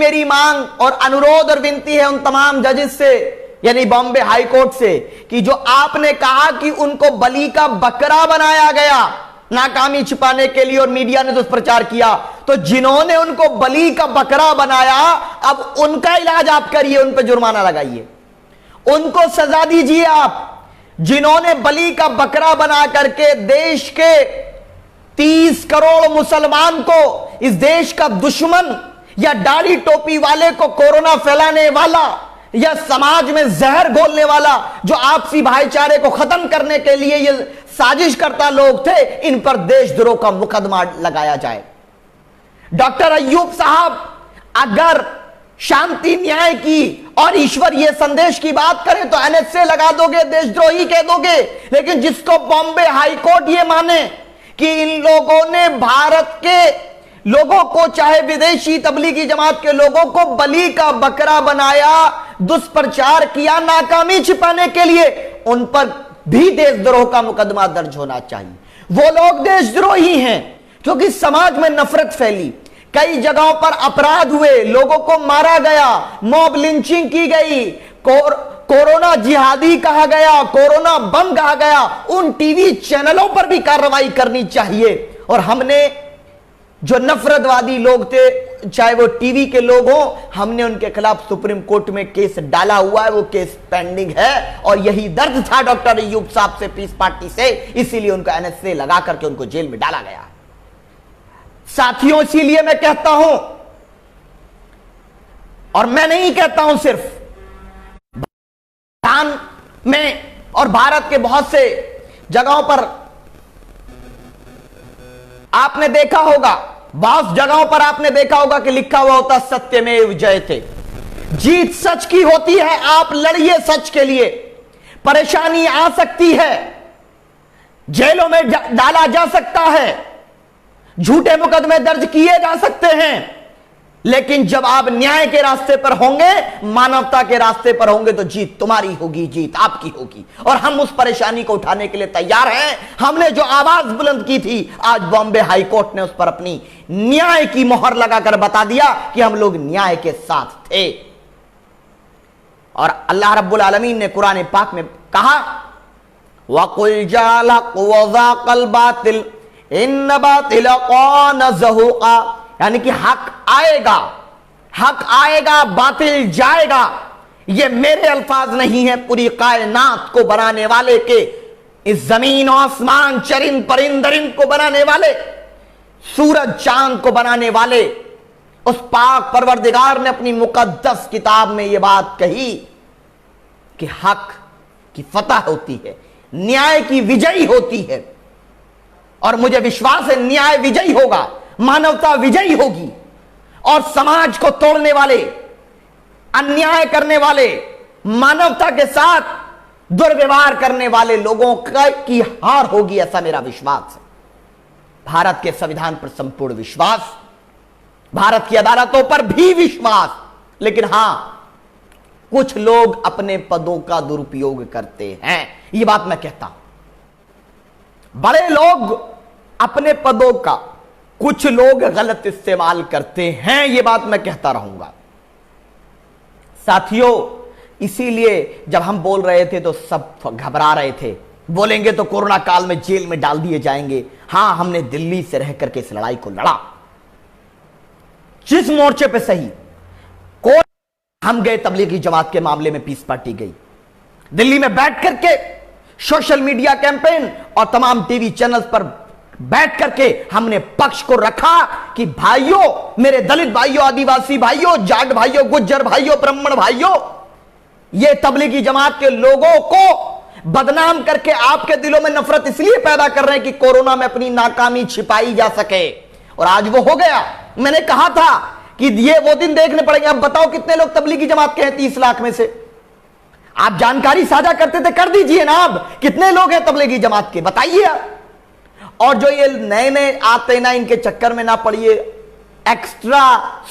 मेरी मांग और अनुरोध और विनती है उन तमाम जजेस से, यानी बॉम्बे हाई कोर्ट से, कि जो आपने कहा कि उनको बलि का बकरा बनाया गया नाकामी छिपाने के लिए और मीडिया ने दुष्प्रचार किया, तो जिन्होंने उनको बलि का बकरा बनाया अब उनका इलाज आप करिए, उन पर जुर्माना लगाइए, उनको सजा दीजिए आप। जिन्होंने बलि का बकरा बना करके देश के 30 करोड़ मुसलमान को, इस देश का दुश्मन या दाढ़ी टोपी वाले को कोरोना फैलाने वाला या समाज में जहर घोलने वाला, जो आपसी भाईचारे को खत्म करने के लिए ये साजिश करता लोग थे, इन पर देशद्रोह का मुकदमा लगाया जाए। डॉक्टर अय्यूब साहब अगर शांति न्याय की और ईश्वर ये संदेश की बात करें तो एनएसए लगा दोगे, देशद्रोही कह दोगे, लेकिन जिसको बॉम्बे हाई कोर्ट ये माने कि इन लोगों ने भारत के लोगों को, चाहे विदेशी तबलीगी जमात के लोगों को बलि का बकरा बनाया, दुष्प्रचार किया नाकामी छिपाने के लिए, उन पर भी देशद्रोह का मुकदमा दर्ज होना चाहिए। वो लोग देशद्रोही हैं क्योंकि समाज में नफरत फैली, कई जगहों पर अपराध हुए, लोगों को मारा गया, मॉब लिंचिंग की गई, कोरोना जिहादी कहा गया, कोरोना बम कहा गया। उन टीवी चैनलों पर भी कार्रवाई करनी चाहिए। और हमने जो नफरतवादी लोग थे, चाहे वो टीवी के लोग हों, हमने उनके खिलाफ सुप्रीम कोर्ट में केस डाला हुआ है, वो केस पेंडिंग है। और यही दर्द था डॉक्टर अय्यूब साहब से, पीस पार्टी से, इसीलिए उनको एनएसए लगा करके उनको जेल में डाला गया। साथियों, इसीलिए मैं कहता हूं, और मैं नहीं कहता हूं सिर्फ, भारत में और भारत के बहुत से जगहों पर आपने देखा होगा, बहुत जगहों पर आपने देखा होगा कि लिखा हुआ होता सत्यमेव जयते। जीत सच की होती है, आप लड़िए सच के लिए। परेशानी आ सकती है, जेलों में डाला जा सकता है, झूठे मुकदमे दर्ज किए जा सकते हैं, लेकिन जब आप न्याय के रास्ते पर होंगे, मानवता के रास्ते पर होंगे, तो जीत तुम्हारी होगी, जीत आपकी होगी। और हम उस परेशानी को उठाने के लिए तैयार हैं। हमने जो आवाज बुलंद की थी, आज बॉम्बे हाई कोर्ट ने उस पर अपनी न्याय की मोहर लगाकर बता दिया कि हम लोग न्याय के साथ थे। और अल्लाह रब्बुल आलमीन ने कुरान पाक में कहा, वकुल जाला वज़ाक़ल बातिल इन्न बातिल कान ज़हूक़ा, यानी कि हक आएगा, हक आएगा, बातिल जाएगा। ये मेरे अल्फाज नहीं है, पूरी कायनात को बनाने वाले के, इस जमीन आसमान चरिंद परिंदरिंद को बनाने वाले, सूरज चांद को बनाने वाले उस पाक परवरदिगार ने अपनी मुकद्दस किताब में यह बात कही कि हक की फतह होती है, न्याय की विजयी होती है। और मुझे विश्वास है न्याय विजयी होगा, मानवता विजयी होगी, और समाज को तोड़ने वाले, अन्याय करने वाले, मानवता के साथ दुर्व्यवहार करने वाले लोगों की हार होगी, ऐसा मेरा विश्वास है। भारत के संविधान पर संपूर्ण विश्वास, भारत की अदालतों पर भी विश्वास, लेकिन हां, कुछ लोग अपने पदों का दुरुपयोग करते हैं, यह बात मैं कहता हूं। बड़े लोग अपने पदों का कुछ लोग गलत इस्तेमाल करते हैं, यह बात मैं कहता रहूंगा। साथियों, इसीलिए जब हम बोल रहे थे तो सब घबरा रहे थे, बोलेंगे तो कोरोना काल में जेल में डाल दिए जाएंगे। हां, हमने दिल्ली से रह करके इस लड़ाई को लड़ा, जिस मोर्चे पे सही। हम गए तबलीगी जमात के मामले में, पीस पार्टी गई दिल्ली में, बैठ करके सोशल मीडिया कैंपेन और तमाम टीवी चैनल्स पर बैठ करके हमने पक्ष को रखा कि भाइयों, मेरे दलित भाइयों, आदिवासी भाइयों, जाट भाइयों, गुज्जर भाइयों, ब्राह्मण भाइयों, ये तबलीगी जमात के लोगों को बदनाम करके आपके दिलों में नफरत इसलिए पैदा कर रहे हैं कि कोरोना में अपनी नाकामी छिपाई जा सके। और आज वो हो गया। मैंने कहा था कि ये वो दिन देखने पड़ेंगे। अब बताओ कितने लोग तबलीगी जमात के हैं 30 लाख में से? आप जानकारी साझा करते थे, कर दीजिए ना। अब कितने लोग हैं तबलीगी जमात के, बताइए आप। और जो ये नए नए आते ना, इनके चक्कर में ना पड़िए। एक्स्ट्रा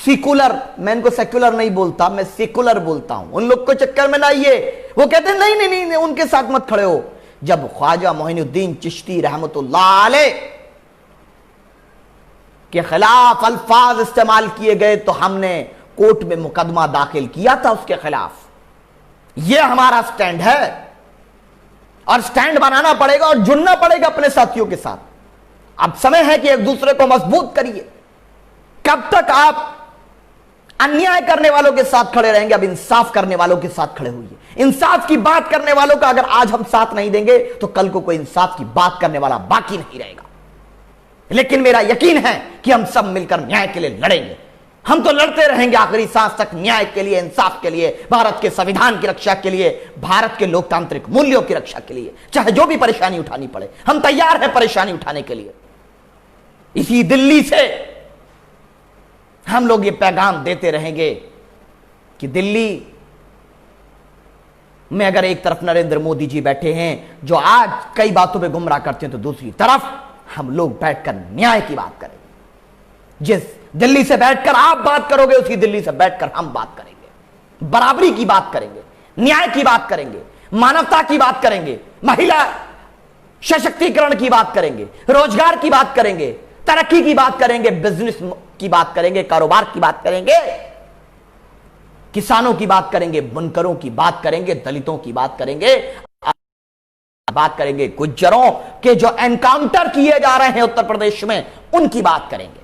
सेकुलर, मैं इनको सेकुलर नहीं बोलता, मैं सेकुलर बोलता हूं, उन लोग को चक्कर में ना आइए। वो कहते हैं नहीं नहीं नहीं, नहीं उनके साथ मत खड़े हो। जब ख्वाजा मोइनुद्दीन चिश्ती रहमतुल्लाह अलैह के खिलाफ अल्फाज इस्तेमाल किए गए तो हमने कोर्ट में मुकदमा दाखिल किया था उसके खिलाफ। यह हमारा स्टैंड है और स्टैंड बनाना पड़ेगा और जुड़ना पड़ेगा अपने साथियों के साथ। अब समय है कि एक दूसरे को मजबूत करिए। कब तक आप अन्याय करने वालों के साथ खड़े रहेंगे? अब इंसाफ करने वालों के साथ खड़े होइए। इंसाफ की बात करने वालों का अगर आज हम साथ नहीं देंगे तो कल को कोई इंसाफ की बात करने वाला बाकी नहीं रहेगा। लेकिन मेरा यकीन है कि हम सब मिलकर न्याय के लिए लड़ेंगे। हम तो लड़ते रहेंगे आखिरी सांस तक, न्याय के लिए, इंसाफ के लिए, भारत के संविधान की रक्षा के लिए, भारत के लोकतांत्रिक मूल्यों की रक्षा के लिए। चाहे जो भी परेशानी उठानी पड़े, हम तैयार हैं परेशानी उठाने के लिए। इसी दिल्ली से हम लोग ये पैगाम देते रहेंगे कि दिल्ली में अगर एक तरफ नरेंद्र मोदी जी बैठे हैं जो आज कई बातों पे गुमराह करते हैं, तो दूसरी तरफ हम लोग बैठकर न्याय की बात करेंगे। जिस दिल्ली से बैठकर आप बात करोगे, उसी दिल्ली से बैठकर हम बात करेंगे। बराबरी की बात करेंगे, न्याय की बात करेंगे, मानवता की बात करेंगे, महिला सशक्तिकरण की बात करेंगे, रोजगार की बात करेंगे, तरक्की की बात करेंगे, बिजनेस की बात करेंगे, कारोबार की बात करेंगे, किसानों की बात करेंगे, बुनकरों की बात करेंगे, दलितों की बात करेंगे, बात करेंगे गुज्जरों के जो एनकाउंटर किए जा रहे हैं उत्तर प्रदेश में, उनकी बात करेंगे।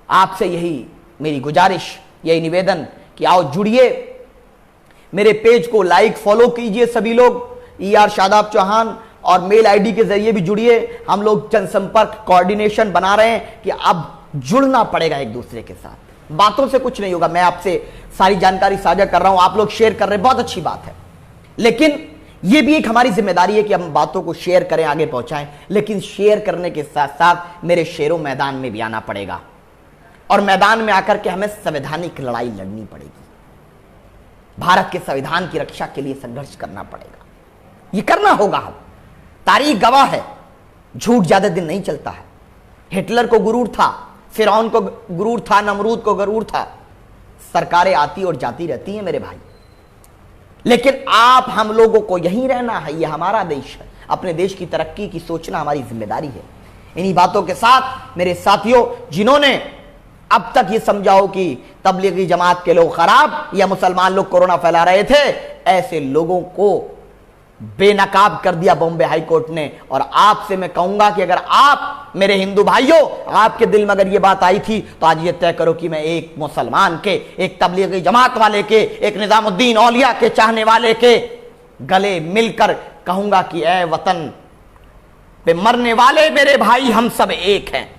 आपसे यही मेरी गुजारिश, यही निवेदन कि आओ जुड़िए, मेरे पेज को लाइक फॉलो कीजिए सभी लोग, ER शादाब चौहान, और मेल आईडी के जरिए भी जुड़िए। हम लोग जनसंपर्क कोऑर्डिनेशन बना रहे हैं कि अब जुड़ना पड़ेगा एक दूसरे के साथ। बातों से कुछ नहीं होगा। मैं आपसे सारी जानकारी साझा कर रहा हूं, आप लोग शेयर कर रहे हैं, बहुत अच्छी बात है, लेकिन यह भी एक हमारी जिम्मेदारी है कि हम बातों को शेयर करें, आगे पहुंचाएं। लेकिन शेयर करने के साथ साथ मेरे शेरों मैदान में भी आना पड़ेगा और मैदान में आकर के हमें संवैधानिक लड़ाई लड़नी पड़ेगी। भारत के संविधान की रक्षा के लिए संघर्ष करना पड़ेगा। यह करना होगा। हम तारीख गवाह है, झूठ ज्यादा दिन नहीं चलता है। हिटलर को गुरूर था, फिरौन को गुरूर था, नमरूद को गुरूर था। सरकारें आती और जाती रहती हैं मेरे भाई, लेकिन आप हम लोगों को यहीं रहना है। यह हमारा देश है, अपने देश की तरक्की की सोचना हमारी जिम्मेदारी है। इन्हीं बातों के साथ मेरे साथियों, जिन्होंने अब तक ये समझाओ कि तबलीगी जमात के लोग खराब या मुसलमान लोग कोरोना फैला रहे थे, ऐसे लोगों को बेनकाब कर दिया बॉम्बे हाई कोर्ट ने। और आपसे मैं कहूंगा कि अगर आप मेरे हिंदू भाइयों, आपके दिल में अगर ये बात आई थी, तो आज ये तय करो कि मैं एक मुसलमान के, एक तबलीगी जमात वाले के, एक निजामुद्दीन औलिया के चाहने वाले के गले मिलकर कहूंगा कि ऐ वतन पे मरने वाले मेरे भाई, हम सब एक हैं।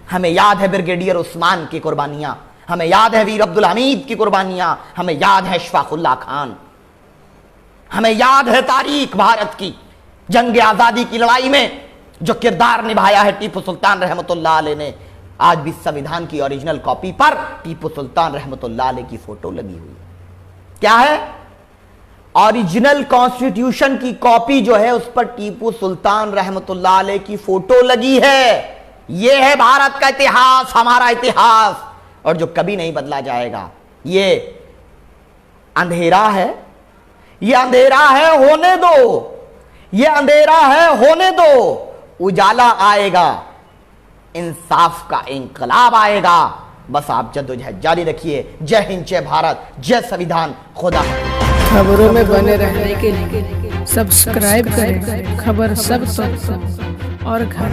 हमें याद है ब्रिगेडियर उस्मान की कुर्बानियां, हमें याद है वीर अब्दुल हमीद की कुर्बानियां, हमें याद है अशफाकुल्लाह खान, हमें याद है तारीख भारत की जंग आजादी की लड़ाई में जो किरदार निभाया है टीपू सुल्तान रहमतुल्लाह अलैह ने। आज भी संविधान की ओरिजिनल कॉपी पर टीपू सुल्तान रहमतुल्लाह अलैह की फोटो लगी हुई है। क्या है? ओरिजिनल कॉन्स्टिट्यूशन की कॉपी जो है उस पर टीपू सुल्तान रहमतुल्लाह अलैह की फोटो लगी है। यह है भारत का इतिहास, हमारा इतिहास, और जो कभी नहीं बदला जाएगा। ये अंधेरा है, ये अंधेरा है, होने दो, ये अंधेरा है, होने दो, उजाला आएगा, इंसाफ का इंकलाब आएगा। बस आप जद्दोजहद जारी रखिए। जय हिंद, जय भारत, जय संविधान, खुदा। खबरों में बने रहने के लिए सब्सक्राइब करें खबर सब और घर